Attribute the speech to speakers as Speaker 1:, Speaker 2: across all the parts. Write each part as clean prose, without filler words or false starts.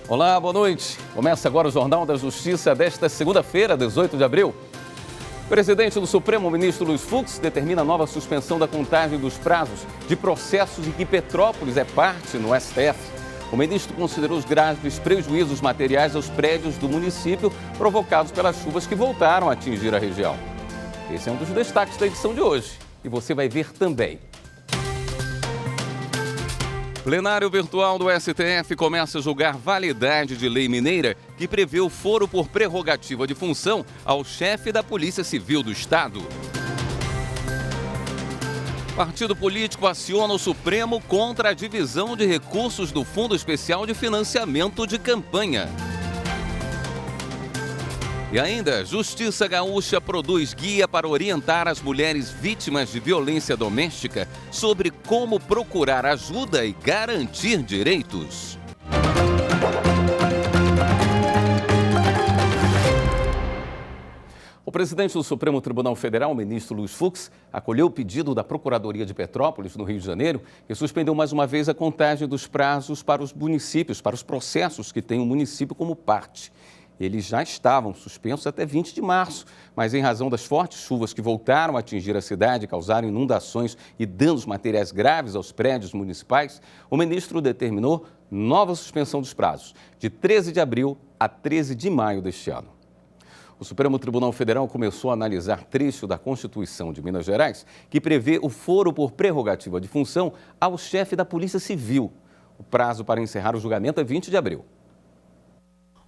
Speaker 1: Olá, boa noite. Começa agora o Jornal da Justiça desta segunda-feira, 18 de abril. O presidente do Supremo, o ministro Luiz Fux, determina a nova suspensão da contagem dos prazos de processos em que Petrópolis é parte no STF. O ministro considerou os graves prejuízos materiais aos prédios do município provocados pelas chuvas que voltaram a atingir a região. Esse é um dos destaques da edição de hoje e você vai ver também. Plenário virtual do STF começa a julgar validade de lei mineira que prevê o foro por prerrogativa de função ao chefe da Polícia Civil do Estado. Partido político aciona o Supremo contra a divisão de recursos do Fundo Especial de Financiamento de Campanha. E ainda, Justiça Gaúcha produz guia para orientar as mulheres vítimas de violência doméstica sobre como procurar ajuda e garantir direitos. O presidente do Supremo Tribunal Federal, o ministro Luiz Fux, acolheu o pedido da Procuradoria de Petrópolis, no Rio de Janeiro, e suspendeu mais uma vez a contagem dos prazos para os municípios, para os processos que têm o município como parte. Eles já estavam suspensos até 20 de março, mas em razão das fortes chuvas que voltaram a atingir a cidade e causaram inundações e danos materiais graves aos prédios municipais, o ministro determinou nova suspensão dos prazos, de 13 de abril a 13 de maio deste ano. O Supremo Tribunal Federal começou a analisar trecho da Constituição de Minas Gerais que prevê o foro por prerrogativa de função ao chefe da Polícia Civil. O prazo para encerrar o julgamento é 20 de abril.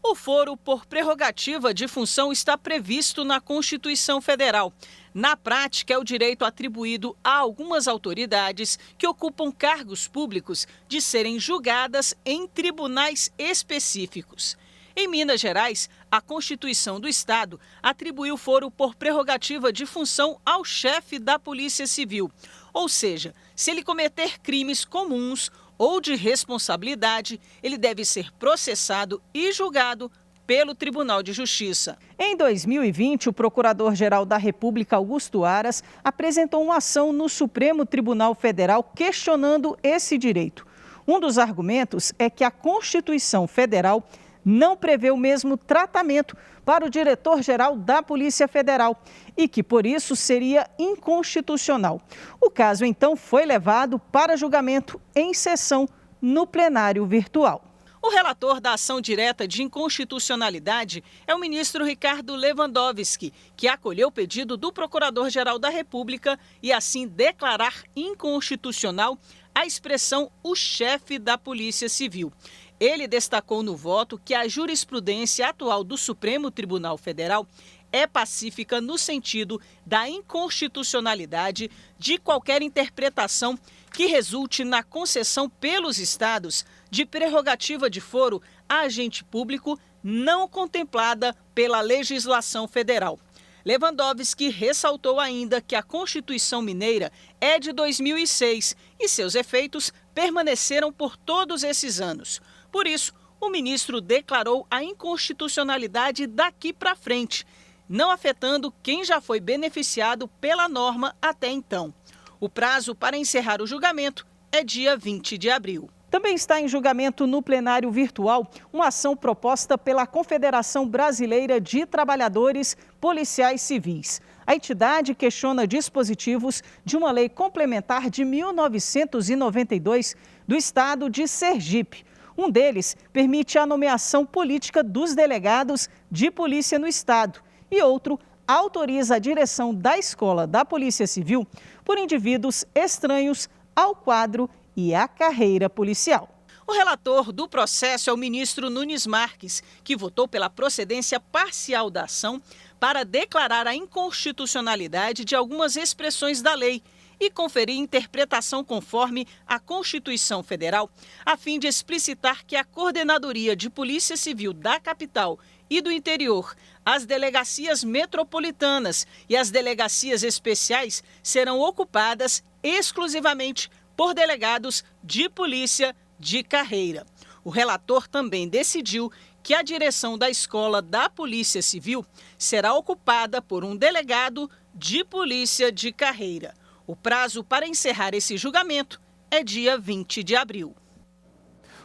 Speaker 2: O foro por prerrogativa de função está previsto na Constituição Federal. Na prática, é o direito atribuído a algumas autoridades que ocupam cargos públicos de serem julgadas em tribunais específicos. Em Minas Gerais, a Constituição do Estado atribuiu foro por prerrogativa de função ao chefe da Polícia Civil. Ou seja, se ele cometer crimes comuns ou de responsabilidade, ele deve ser processado e julgado pelo Tribunal de Justiça. Em 2020, o Procurador-Geral da República, Augusto Aras, apresentou uma ação no Supremo Tribunal Federal questionando esse direito. Um dos argumentos é que a Constituição Federal não prevê o mesmo tratamento para o diretor-geral da Polícia Federal e que, por isso, seria inconstitucional. O caso, então, foi levado para julgamento em sessão no plenário virtual. O relator da ação direta de inconstitucionalidade é o ministro Ricardo Lewandowski, que acolheu o pedido do Procurador-Geral da República e, assim, declarar inconstitucional a expressão o chefe da Polícia Civil. Ele destacou no voto que a jurisprudência atual do Supremo Tribunal Federal é pacífica no sentido da inconstitucionalidade de qualquer interpretação que resulte na concessão pelos estados de prerrogativa de foro a agente público não contemplada pela legislação federal. Lewandowski ressaltou ainda que a Constituição Mineira é de 2006 e seus efeitos permaneceram por todos esses anos. Por isso, o ministro declarou a inconstitucionalidade daqui para frente, não afetando quem já foi beneficiado pela norma até então. O prazo para encerrar o julgamento é dia 20 de abril. Também está em julgamento no plenário virtual uma ação proposta pela Confederação Brasileira de Trabalhadores Policiais Civis. A entidade questiona dispositivos de uma lei complementar de 1992 do estado de Sergipe. Um deles permite a nomeação política dos delegados de polícia no estado e outro autoriza a direção da escola da Polícia Civil por indivíduos estranhos ao quadro e à carreira policial. O relator do processo é o ministro Nunes Marques, que votou pela procedência parcial da ação para declarar a inconstitucionalidade de algumas expressões da lei e conferir interpretação conforme a Constituição Federal, a fim de explicitar que a Coordenadoria de Polícia Civil da capital e do interior, as delegacias metropolitanas e as delegacias especiais serão ocupadas exclusivamente por delegados de polícia de carreira. O relator também decidiu que a direção da escola da Polícia Civil será ocupada por um delegado de polícia de carreira. O prazo para encerrar esse julgamento é dia 20 de abril.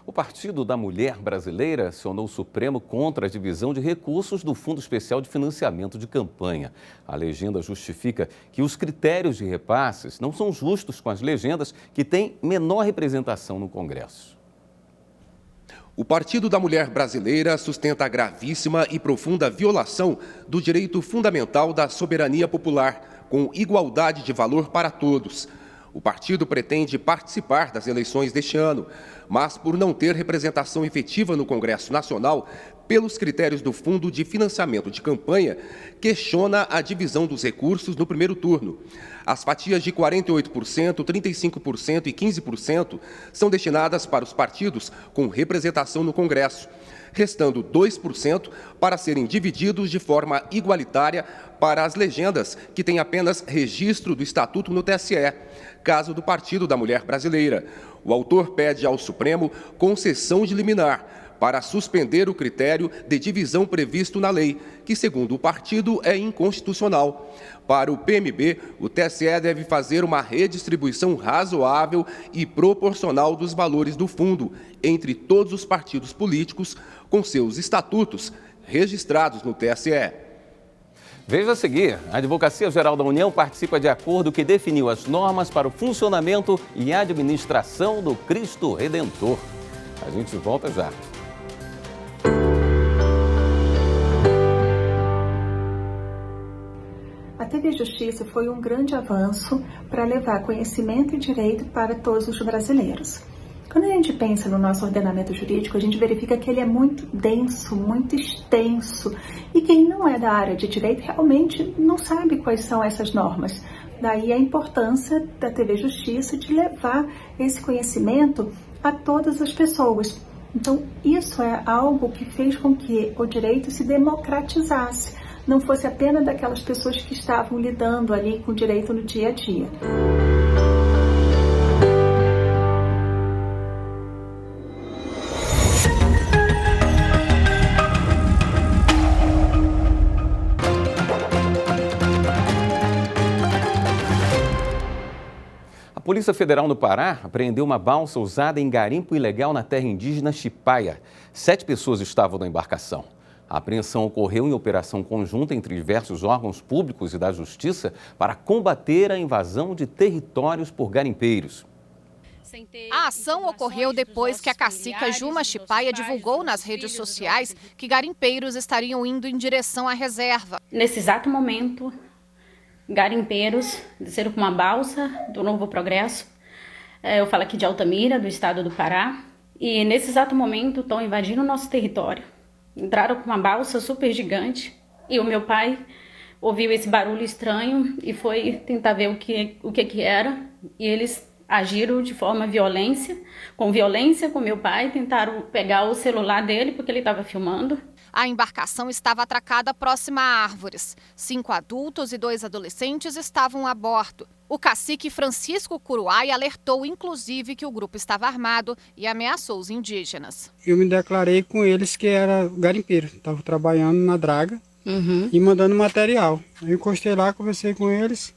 Speaker 1: O Partido da Mulher Brasileira acionou o Supremo contra a divisão de recursos do Fundo Especial de Financiamento de Campanha. A legenda justifica que os critérios de repasses não são justos com as legendas que têm menor representação no Congresso.
Speaker 3: O Partido da Mulher Brasileira sustenta a gravíssima e profunda violação do direito fundamental da soberania popular, com igualdade de valor para todos. O partido pretende participar das eleições deste ano, mas por não ter representação efetiva no Congresso Nacional, pelos critérios do Fundo de Financiamento de Campanha, questiona a divisão dos recursos no primeiro turno. As fatias de 48%, 35% e 15% são destinadas para os partidos com representação no Congresso, restando 2% para serem divididos de forma igualitária para as legendas que têm apenas registro do Estatuto no TSE, caso do Partido da Mulher Brasileira. O autor pede ao Supremo concessão de liminar para suspender o critério de divisão previsto na lei, que, segundo o partido, é inconstitucional. Para o PMB, o TSE deve fazer uma redistribuição razoável e proporcional dos valores do fundo entre todos os partidos políticos com seus estatutos registrados no TSE.
Speaker 1: Veja a seguir, a Advocacia Geral da União participa de acordo que definiu as normas para o funcionamento e administração do Cristo Redentor. A gente volta já.
Speaker 4: A TV Justiça foi um grande avanço para levar conhecimento e direito para todos os brasileiros. Quando a gente pensa no nosso ordenamento jurídico, a gente verifica que ele é muito denso, muito extenso, e quem não é da área de direito realmente não sabe quais são essas normas. Daí a importância da TV Justiça de levar esse conhecimento a todas as pessoas. Então, isso é algo que fez com que o direito se democratizasse, não fosse apenas daquelas pessoas que estavam lidando ali com o direito no dia a dia.
Speaker 1: A Polícia Federal no Pará apreendeu uma balsa usada em garimpo ilegal na terra indígena Chipaia. 7 pessoas estavam na embarcação. A apreensão ocorreu em operação conjunta entre diversos órgãos públicos e da Justiça para combater a invasão de territórios por garimpeiros.
Speaker 5: A ação ocorreu depois que a cacica Juma Chipaia divulgou nas redes sociais que garimpeiros estariam indo em direção à reserva.
Speaker 6: Nesse exato momento, garimpeiros desceram com uma balsa do Novo Progresso, eu falo aqui de Altamira, do estado do Pará, e nesse exato momento estão invadindo o nosso território. Entraram com uma balsa super gigante e o meu pai ouviu esse barulho estranho e foi tentar ver o que era, e eles agiram de forma com violência com meu pai, tentaram pegar o celular dele porque ele estava filmando.
Speaker 5: A embarcação estava atracada próxima a árvores. 5 adultos e 2 adolescentes estavam a bordo. O cacique Francisco Curuai alertou, inclusive, que o grupo estava armado e ameaçou os indígenas.
Speaker 7: Eu me declarei com eles que era garimpeiro. Estava trabalhando na draga e mandando material. Eu encostei lá, conversei com eles.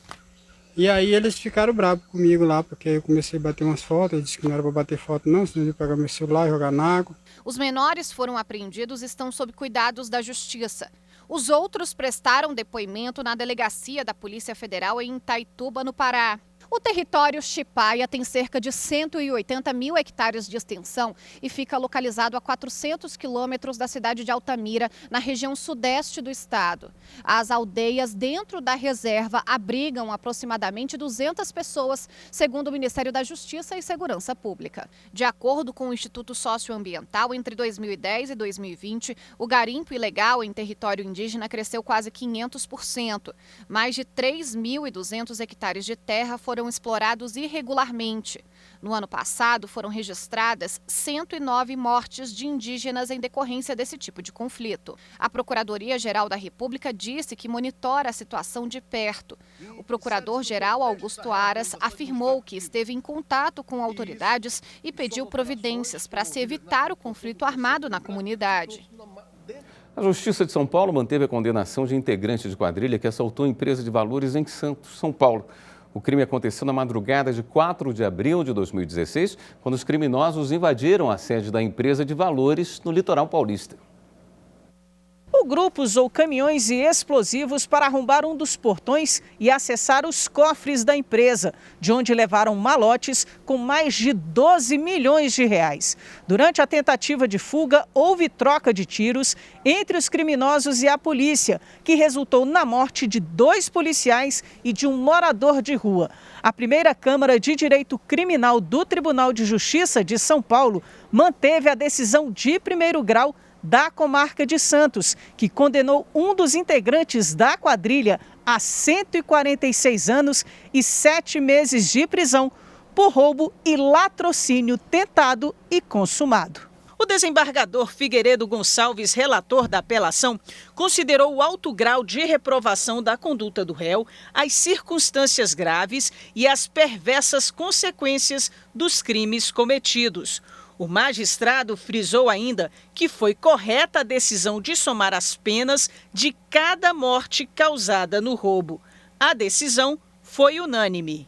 Speaker 7: E aí eles ficaram bravos comigo lá, porque eu comecei a bater umas fotos, eles disseram que não era para bater foto não, senão eu ia pegar meu celular e jogar na água.
Speaker 5: Os menores foram apreendidos e estão sob cuidados da Justiça. Os outros prestaram depoimento na delegacia da Polícia Federal em Itaituba, no Pará. O território Chipaia tem cerca de 180 mil hectares de extensão e fica localizado a 400 quilômetros da cidade de Altamira, na região sudeste do estado. As aldeias dentro da reserva abrigam aproximadamente 200 pessoas, segundo o Ministério da Justiça e Segurança Pública. De acordo com o Instituto Socioambiental, entre 2010 e 2020, o garimpo ilegal em território indígena cresceu quase 500%. Mais de 3.200 hectares de terra foram explorados irregularmente. No ano passado, foram registradas 109 mortes de indígenas em decorrência desse tipo de conflito. A Procuradoria-Geral da República disse que monitora a situação de perto. O Procurador-Geral Augusto Aras afirmou que esteve em contato com autoridades e pediu providências para se evitar o conflito armado na comunidade.
Speaker 1: A Justiça de São Paulo manteve a condenação de integrante de quadrilha que assaltou a empresa de valores em Santos, São Paulo. O crime aconteceu na madrugada de 4 de abril de 2016, quando os criminosos invadiram a sede da empresa de valores no litoral paulista.
Speaker 2: O grupo usou caminhões e explosivos para arrombar um dos portões e acessar os cofres da empresa, de onde levaram malotes com mais de 12 milhões de reais. Durante a tentativa de fuga, houve troca de tiros entre os criminosos e a polícia, que resultou na morte de 2 policiais e de um morador de rua. A primeira Câmara de Direito Criminal do Tribunal de Justiça de São Paulo manteve a decisão de primeiro grau da comarca de Santos, que condenou um dos integrantes da quadrilha a 146 anos e 7 meses de prisão por roubo e latrocínio tentado e consumado. O desembargador Figueiredo Gonçalves, relator da apelação, considerou o alto grau de reprovação da conduta do réu, as circunstâncias graves e as perversas consequências dos crimes cometidos. O magistrado frisou ainda que foi correta a decisão de somar as penas de cada morte causada no roubo. A decisão foi unânime.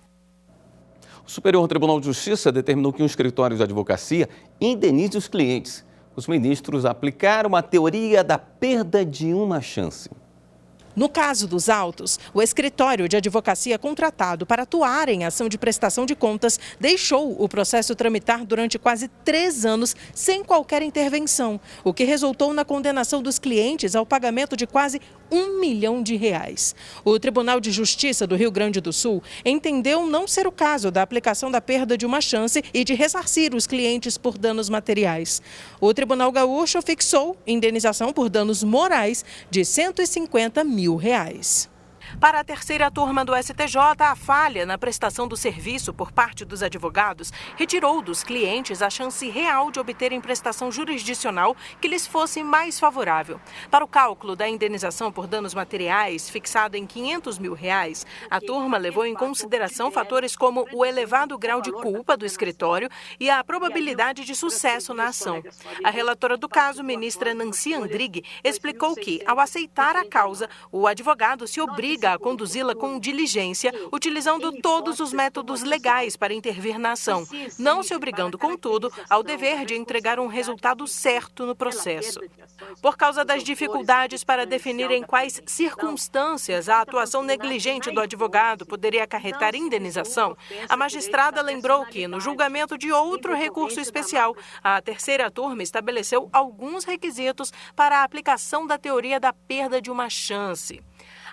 Speaker 1: O Superior Tribunal de Justiça determinou que um escritório de advocacia indenize os clientes. Os ministros aplicaram a teoria da perda de uma chance.
Speaker 8: No caso dos autos, o escritório de advocacia contratado para atuar em ação de prestação de contas deixou o processo tramitar durante quase 3 anos sem qualquer intervenção, o que resultou na condenação dos clientes ao pagamento de quase R$1 milhão. O Tribunal de Justiça do Rio Grande do Sul entendeu não ser o caso da aplicação da perda de uma chance e de ressarcir os clientes por danos materiais. O Tribunal Gaúcho fixou indenização por danos morais de R$150 mil. Para a terceira turma do STJ, a falha na prestação do serviço por parte dos advogados retirou dos clientes a chance real de obterem prestação jurisdicional que lhes fosse mais favorável. Para o cálculo da indenização por danos materiais, fixado em R$500 mil, a turma levou em consideração fatores como o elevado grau de culpa do escritório e a probabilidade de sucesso na ação. A relatora do caso, ministra Nancy Andrighi, explicou que, ao aceitar a causa, o advogado se obriga a conduzi-la com diligência, utilizando todos os métodos legais para intervir na ação, não se obrigando, contudo, ao dever de entregar um resultado certo no processo. Por causa das dificuldades para definir em quais circunstâncias a atuação negligente do advogado poderia acarretar indenização, a magistrada lembrou que, no julgamento de outro recurso especial, a terceira turma estabeleceu alguns requisitos para a aplicação da teoria da perda de uma chance.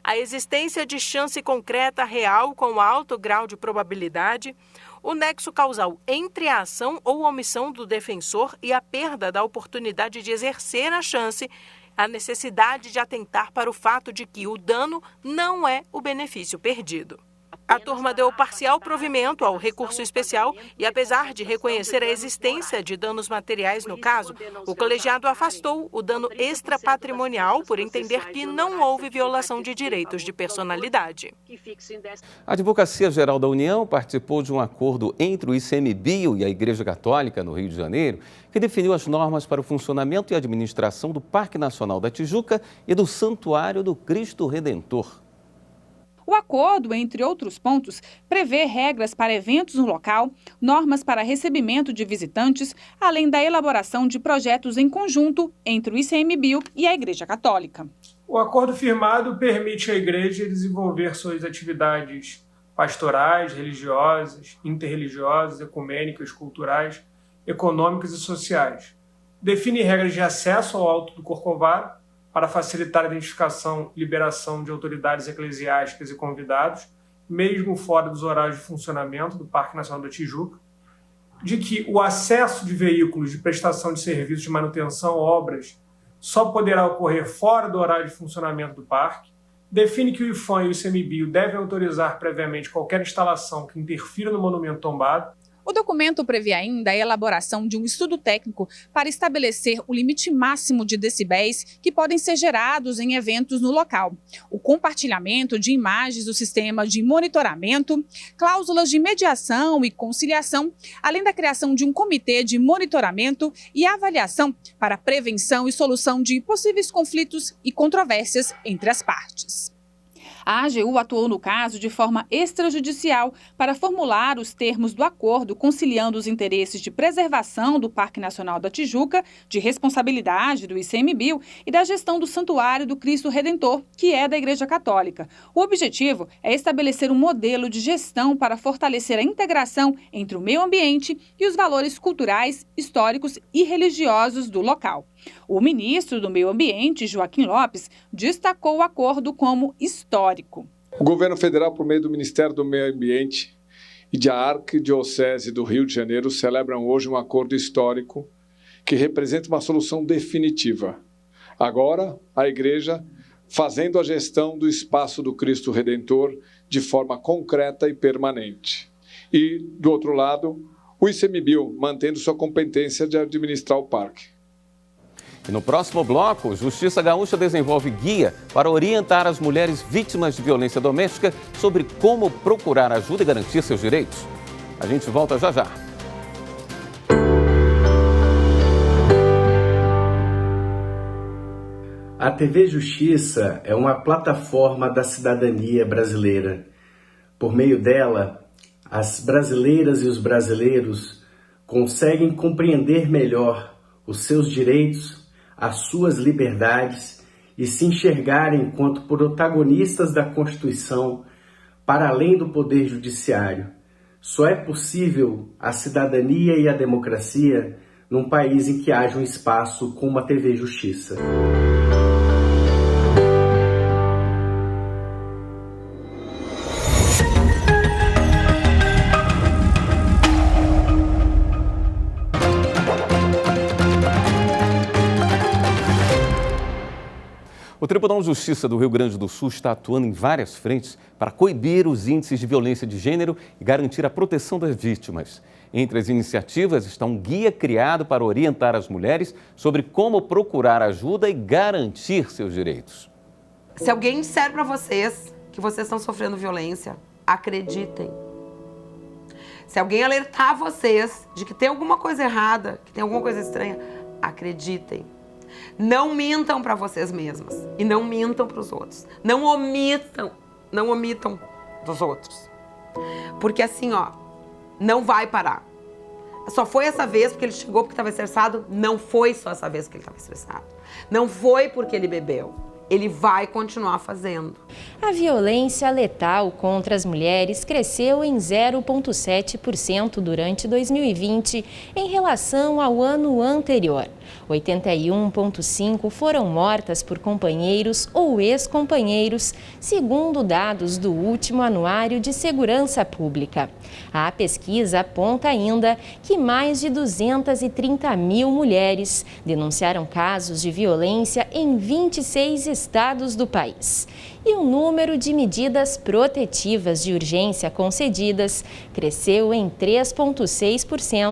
Speaker 8: A existência de chance concreta real com alto grau de probabilidade, o nexo causal entre a ação ou omissão do defensor e a perda da oportunidade de exercer a chance, a necessidade de atentar para o fato de que o dano não é o benefício perdido. A turma deu parcial provimento ao recurso especial e, apesar de reconhecer a existência de danos materiais no caso, o colegiado afastou o dano extrapatrimonial por entender que não houve violação de direitos de personalidade.
Speaker 1: A Advocacia Geral da União participou de um acordo entre o ICMBio e a Igreja Católica, no Rio de Janeiro, que definiu as normas para o funcionamento e administração do Parque Nacional da Tijuca e do Santuário do Cristo Redentor.
Speaker 9: O acordo, entre outros pontos, prevê regras para eventos no local, normas para recebimento de visitantes, além da elaboração de projetos em conjunto entre o ICMBio e a Igreja Católica.
Speaker 10: O acordo firmado permite à Igreja desenvolver suas atividades pastorais, religiosas, interreligiosas, ecumênicas, culturais, econômicas e sociais. Define regras de acesso ao Alto do Corcovado, para facilitar a identificação e liberação de autoridades eclesiásticas e convidados, mesmo fora dos horários de funcionamento do Parque Nacional da Tijuca, de que o acesso de veículos de prestação de serviços de manutenção, obras, só poderá ocorrer fora do horário de funcionamento do parque, define que o IFAM e o ICMBio devem autorizar previamente qualquer instalação que interfira no monumento tombado.
Speaker 9: O documento prevê ainda a elaboração de um estudo técnico para estabelecer o limite máximo de decibéis que podem ser gerados em eventos no local, o compartilhamento de imagens do sistema de monitoramento, cláusulas de mediação e conciliação, além da criação de um comitê de monitoramento e avaliação para prevenção e solução de possíveis conflitos e controvérsias entre as partes. A AGU atuou no caso de forma extrajudicial para formular os termos do acordo conciliando os interesses de preservação do Parque Nacional da Tijuca, de responsabilidade do ICMBio e da gestão do Santuário do Cristo Redentor, que é da Igreja Católica. O objetivo é estabelecer um modelo de gestão para fortalecer a integração entre o meio ambiente e os valores culturais, históricos e religiosos do local. O ministro do Meio Ambiente, Joaquim Lopes, destacou o acordo como histórico.
Speaker 11: O governo federal, por meio do Ministério do Meio Ambiente e da Arquidiocese do Rio de Janeiro, celebram hoje um acordo histórico que representa uma solução definitiva. Agora, a Igreja fazendo a gestão do espaço do Cristo Redentor de forma concreta e permanente. E, do outro lado, o ICMBio mantendo sua competência de administrar o parque.
Speaker 1: E no próximo bloco, Justiça Gaúcha desenvolve guia para orientar as mulheres vítimas de violência doméstica sobre como procurar ajuda e garantir seus direitos. A gente volta já já.
Speaker 12: A TV Justiça é uma plataforma da cidadania brasileira. Por meio dela, as brasileiras e os brasileiros conseguem compreender melhor os seus direitos, as suas liberdades e se enxergarem enquanto protagonistas da Constituição para além do Poder Judiciário. Só é possível a cidadania e a democracia num país em que haja um espaço como a TV Justiça.
Speaker 1: O Tribunal de Justiça do Rio Grande do Sul está atuando em várias frentes para coibir os índices de violência de gênero e garantir a proteção das vítimas. Entre as iniciativas está um guia criado para orientar as mulheres sobre como procurar ajuda e garantir seus direitos.
Speaker 13: Se alguém disser para vocês que vocês estão sofrendo violência, acreditem. Se alguém alertar vocês de que tem alguma coisa errada, que tem alguma coisa estranha, acreditem. Não mintam para vocês mesmas e não mintam para os outros. Não omitam dos outros. Porque assim, não vai parar. Só foi essa vez porque ele chegou porque estava estressado? Não foi só essa vez que ele estava estressado. Não foi porque ele bebeu. Ele vai continuar fazendo.
Speaker 14: A violência letal contra as mulheres cresceu em 0,7% durante 2020 em relação ao ano anterior. 81,5% foram mortas por companheiros ou ex-companheiros, segundo dados do último Anuário de Segurança Pública. A pesquisa aponta ainda que mais de 230 mil mulheres denunciaram casos de violência em 26 estados do país. E o número de medidas protetivas de urgência concedidas cresceu em 3,6%.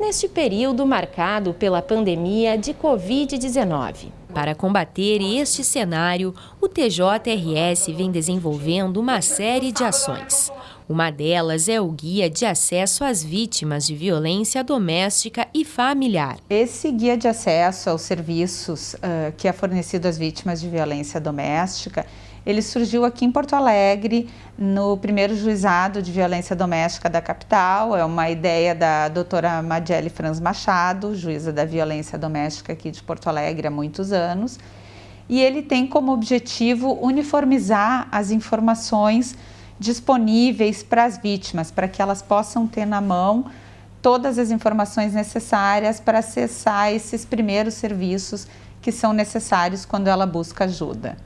Speaker 14: Neste período marcado pela pandemia de Covid-19. Para combater este cenário, o TJRS vem desenvolvendo uma série de ações. Uma delas é o Guia de Acesso às Vítimas de Violência Doméstica e Familiar.
Speaker 15: Esse guia de acesso aos serviços que é fornecido às vítimas de violência doméstica, ele surgiu aqui em Porto Alegre, no primeiro juizado de violência doméstica da capital. É uma ideia da doutora Madiele Franz Machado, juíza da violência doméstica aqui de Porto Alegre há muitos anos. E ele tem como objetivo uniformizar as informações disponíveis para as vítimas, para que elas possam ter na mão todas as informações necessárias para acessar esses primeiros serviços que são necessários quando ela busca ajuda.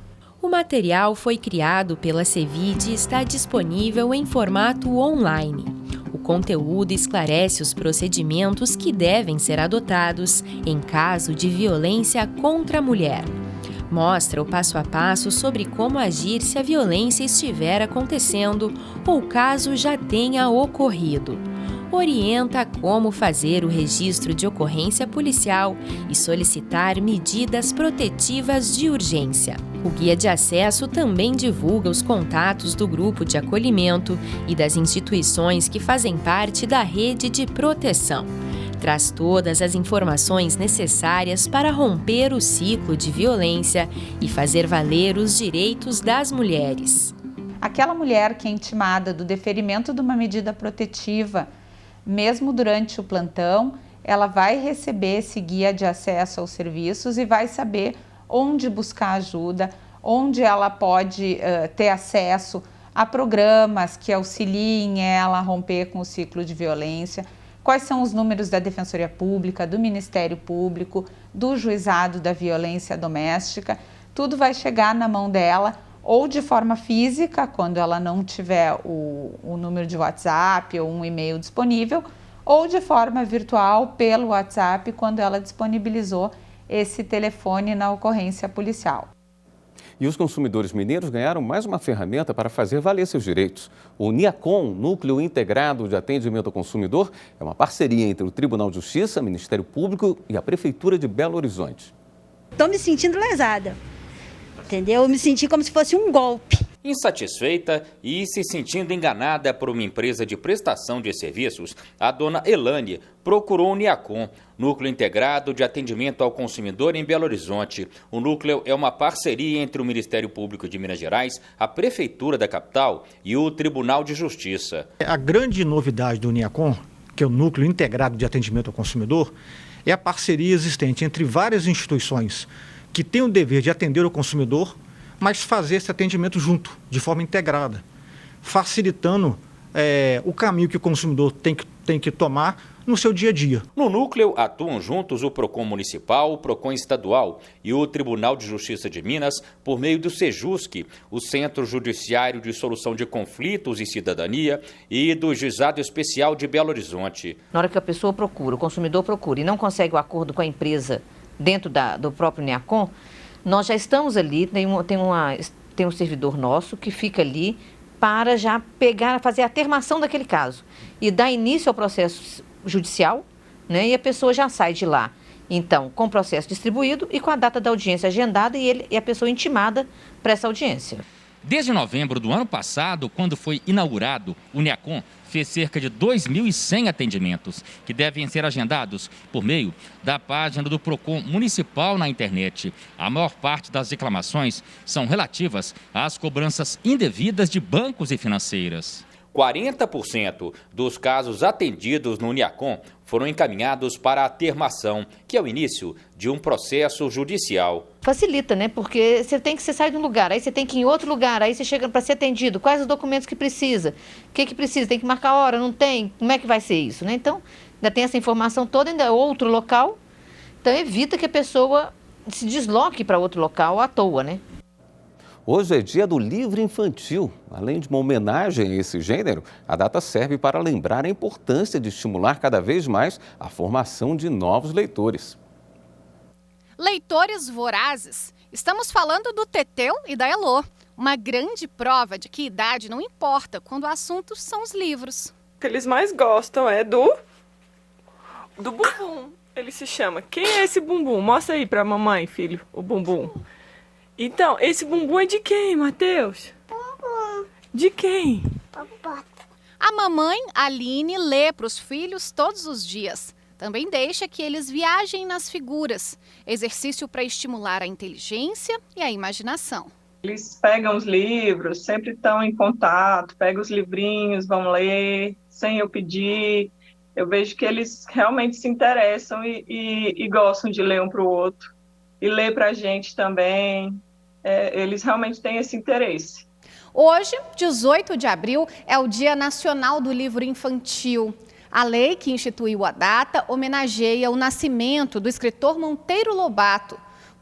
Speaker 14: O material foi criado pela CEVID e está disponível em formato online. O conteúdo esclarece os procedimentos que devem ser adotados em caso de violência contra a mulher. Mostra o passo a passo sobre como agir se a violência estiver acontecendo ou caso já tenha ocorrido. Orienta como fazer o registro de ocorrência policial e solicitar medidas protetivas de urgência. O guia de acesso também divulga os contatos do grupo de acolhimento e das instituições que fazem parte da rede de proteção. Traz todas as informações necessárias para romper o ciclo de violência e fazer valer os direitos das mulheres.
Speaker 15: Aquela mulher que é intimada do deferimento de uma medida protetiva, mesmo durante o plantão, ela vai receber esse guia de acesso aos serviços e vai saber onde buscar ajuda, onde ela pode ter acesso a programas que auxiliem ela a romper com o ciclo de violência, quais são os números da Defensoria Pública, do Ministério Público, do Juizado da Violência Doméstica. Tudo vai chegar na mão dela, ou de forma física, quando ela não tiver o número de WhatsApp ou um e-mail disponível, ou de forma virtual pelo WhatsApp, quando ela disponibilizou esse telefone na ocorrência policial.
Speaker 1: E os consumidores mineiros ganharam mais uma ferramenta para fazer valer seus direitos. O NIACOM, Núcleo Integrado de Atendimento ao Consumidor, é uma parceria entre o Tribunal de Justiça, Ministério Público e a Prefeitura de Belo Horizonte.
Speaker 16: Estou me sentindo lesada, entendeu? Eu me senti como se fosse um golpe.
Speaker 17: Insatisfeita e se sentindo enganada por uma empresa de prestação de serviços, a dona Elane procurou o NIACOM, Núcleo Integrado de Atendimento ao Consumidor em Belo Horizonte. O núcleo é uma parceria entre o Ministério Público de Minas Gerais, a Prefeitura da capital e o Tribunal de Justiça.
Speaker 18: A grande novidade do NIACOM, que é o Núcleo Integrado de Atendimento ao Consumidor, é a parceria existente entre várias instituições que têm o dever de atender o consumidor, mas fazer esse atendimento junto, de forma integrada, facilitando o caminho que o consumidor tem que tomar no seu dia a dia.
Speaker 17: No núcleo atuam juntos o PROCON Municipal, o PROCON Estadual e o Tribunal de Justiça de Minas, por meio do SEJUSC, o Centro Judiciário de Solução de Conflitos e Cidadania, e do Juizado Especial de Belo Horizonte.
Speaker 19: Na hora que a pessoa procura, o consumidor procura e não consegue o acordo com a empresa dentro do próprio NIACOM, nós já estamos ali, tem um servidor nosso que fica ali para já fazer a termação daquele caso e dar início ao processo judicial, né? E a pessoa já sai de lá, então, com o processo distribuído e com a data da audiência agendada e a pessoa intimada para essa audiência.
Speaker 20: Desde novembro do ano passado, quando foi inaugurado, o NIACOM fez cerca de 2.100 atendimentos, que devem ser agendados por meio da página do PROCON Municipal na internet. A maior parte das reclamações são relativas às cobranças indevidas de bancos e financeiras.
Speaker 17: 40% dos casos atendidos no NIACOM foram encaminhados para a termação, que é o início de um processo judicial.
Speaker 19: Facilita, né? Porque você sai de um lugar, aí você tem que ir em outro lugar, aí você chega para ser atendido, quais os documentos que precisa, o que precisa, tem que marcar a hora, não tem, como é que vai ser isso, né? Então, ainda tem essa informação toda, ainda é outro local, então evita que a pessoa se desloque para outro local à toa, né?
Speaker 1: Hoje é dia do livro infantil. Além de uma homenagem a esse gênero, a data serve para lembrar a importância de estimular cada vez mais a formação de novos leitores.
Speaker 5: Leitores vorazes. Estamos falando do Teteu e da Elô. Uma grande prova de que idade não importa quando o assunto são os livros.
Speaker 21: O que eles mais gostam é do bumbum. Ele se chama. Quem é esse bumbum? Mostra aí pra mamãe, filho, o bumbum. Então, esse bumbum é de quem, Matheus? Bumbum. De quem?
Speaker 5: A mamãe, Aline, lê para os filhos todos os dias. Também deixa que eles viajem nas figuras. Exercício para estimular a inteligência e a imaginação.
Speaker 21: Eles pegam os livros, sempre estão em contato, pegam os livrinhos, vão ler, sem eu pedir. Eu vejo que eles realmente se interessam e gostam de ler um para o outro. E ler para a gente também. Eles realmente têm esse interesse.
Speaker 5: Hoje, 18 de abril, é o Dia Nacional do Livro Infantil. A lei que instituiu a data homenageia o nascimento do escritor Monteiro Lobato,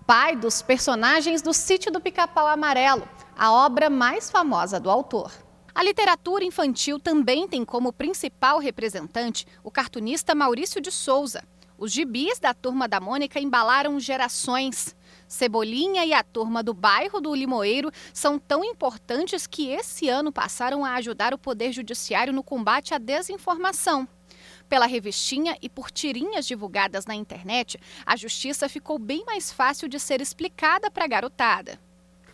Speaker 5: pai dos personagens do Sítio do Pica-Pau Amarelo, a obra mais famosa do autor. A literatura infantil também tem como principal representante o cartunista Maurício de Souza. Os gibis da Turma da Mônica embalaram gerações. Cebolinha e a Turma do Bairro do Limoeiro são tão importantes que esse ano passaram a ajudar o Poder Judiciário no combate à desinformação. Pela revistinha e por tirinhas divulgadas na internet, a justiça ficou bem mais fácil de ser explicada para a garotada.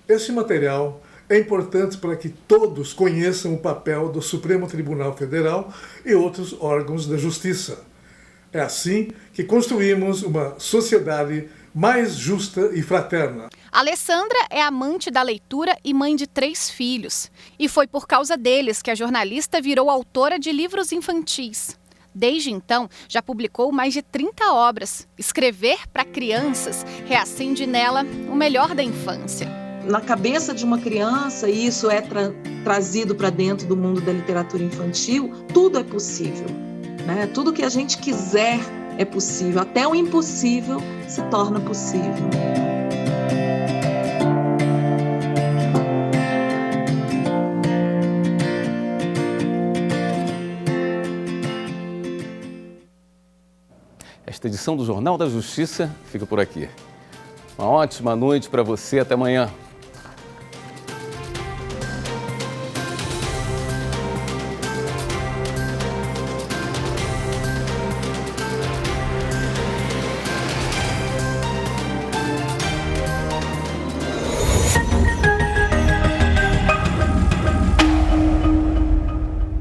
Speaker 22: Esse material é importante para que todos conheçam o papel do Supremo Tribunal Federal e outros órgãos da justiça. É assim que construímos uma sociedade mais justa e fraterna.
Speaker 5: Alessandra é amante da leitura e mãe de 3 filhos. E foi por causa deles que a jornalista virou autora de livros infantis. Desde então, já publicou mais de 30 obras. Escrever para crianças reacende nela o melhor da infância.
Speaker 3: Na cabeça de uma criança, e isso é trazido para dentro do mundo da literatura infantil, tudo é possível, né? Tudo que a gente quiser é possível, até o impossível se torna possível.
Speaker 1: Esta edição do Jornal da Justiça fica por aqui. Uma ótima noite para você, até amanhã.